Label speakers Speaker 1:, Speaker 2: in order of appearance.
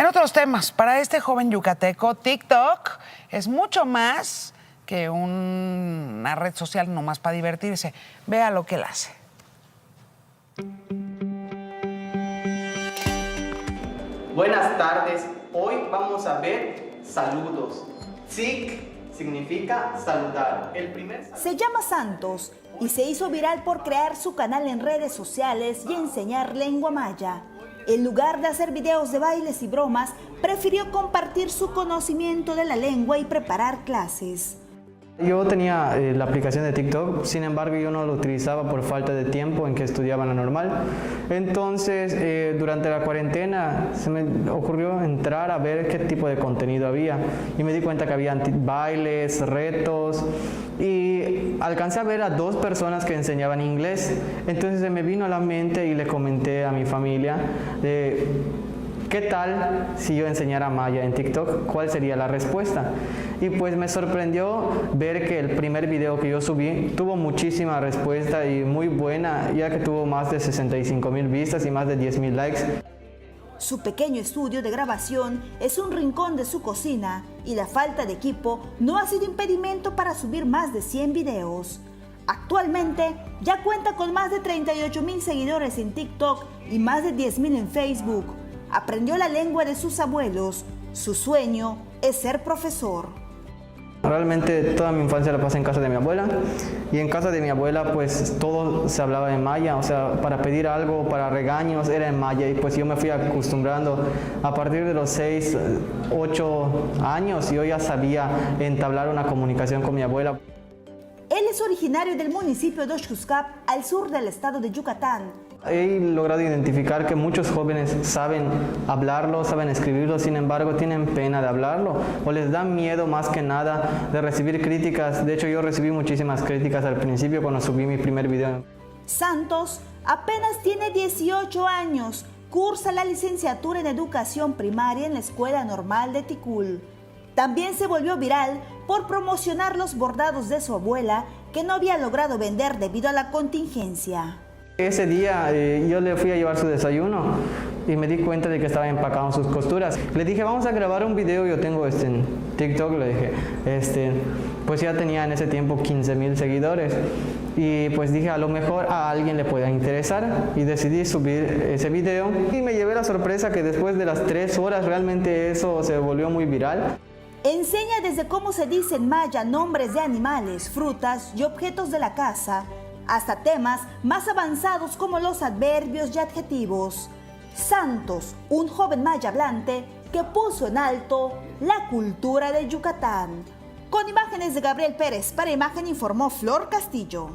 Speaker 1: En otros temas, para este joven yucateco, TikTok es mucho más que una red social nomás para divertirse. Vea lo que él hace.
Speaker 2: Buenas tardes, hoy vamos a ver saludos. Tsik significa saludar.
Speaker 3: Se llama Santos y se hizo viral por crear su canal en redes sociales y enseñar lengua maya. En lugar de hacer videos de bailes y bromas, prefirió compartir su conocimiento de la lengua y preparar clases.
Speaker 4: Yo tenía la aplicación de TikTok, sin embargo yo no lo utilizaba por falta de tiempo en que estudiaba la normal. Entonces durante la cuarentena se me ocurrió entrar a ver qué tipo de contenido había y me di cuenta que había bailes, retos y alcancé a ver a 2 personas que enseñaban inglés. Entonces se me vino a la mente y le comenté a mi familia ¿qué tal si yo enseñara maya en TikTok? ¿Cuál sería la respuesta? Y pues me sorprendió ver que el primer video que yo subí tuvo muchísima respuesta y muy buena, ya que tuvo más de 65,000 vistas y más de 10,000 likes.
Speaker 3: Su pequeño estudio de grabación es un rincón de su cocina y la falta de equipo no ha sido impedimento para subir más de 100 videos. Actualmente ya cuenta con más de 38,000 seguidores en TikTok y más de 10,000 en Facebook. Aprendió la lengua de sus abuelos. Su sueño es ser profesor.
Speaker 4: Realmente toda mi infancia la pasé en casa de mi abuela y en casa de mi abuela pues todo se hablaba en maya, o sea, para pedir algo, para regaños era en maya y pues yo me fui acostumbrando. A partir de los 6, 8 años yo ya sabía entablar una comunicación con mi abuela.
Speaker 3: Él es originario del municipio de Oxuscap, al sur del estado de Yucatán.
Speaker 4: He logrado identificar que muchos jóvenes saben hablarlo, saben escribirlo, sin embargo tienen pena de hablarlo o les da miedo más que nada de recibir críticas. De hecho yo recibí muchísimas críticas al principio cuando subí mi primer video.
Speaker 3: Santos apenas tiene 18 años, cursa la licenciatura en educación primaria en la Escuela Normal de Ticul. También se volvió viral por promocionar los bordados de su abuela que no había logrado vender debido a la contingencia.
Speaker 4: Ese día yo le fui a llevar su desayuno y me di cuenta de que estaba empacado en sus costuras. Le dije, vamos a grabar un video, yo tengo en TikTok, le dije, pues ya tenía en ese tiempo 15,000 seguidores y pues dije, a lo mejor a alguien le pueda interesar y decidí subir ese video y me llevé la sorpresa que después de las 3 horas realmente eso se volvió muy viral.
Speaker 3: Enseña desde cómo se dice en maya nombres de animales, frutas y objetos de la casa, hasta temas más avanzados como los adverbios y adjetivos. Santos, un joven maya hablante que puso en alto la cultura de Yucatán. Con imágenes de Gabriel Pérez, para Imagen informó Flor Castillo.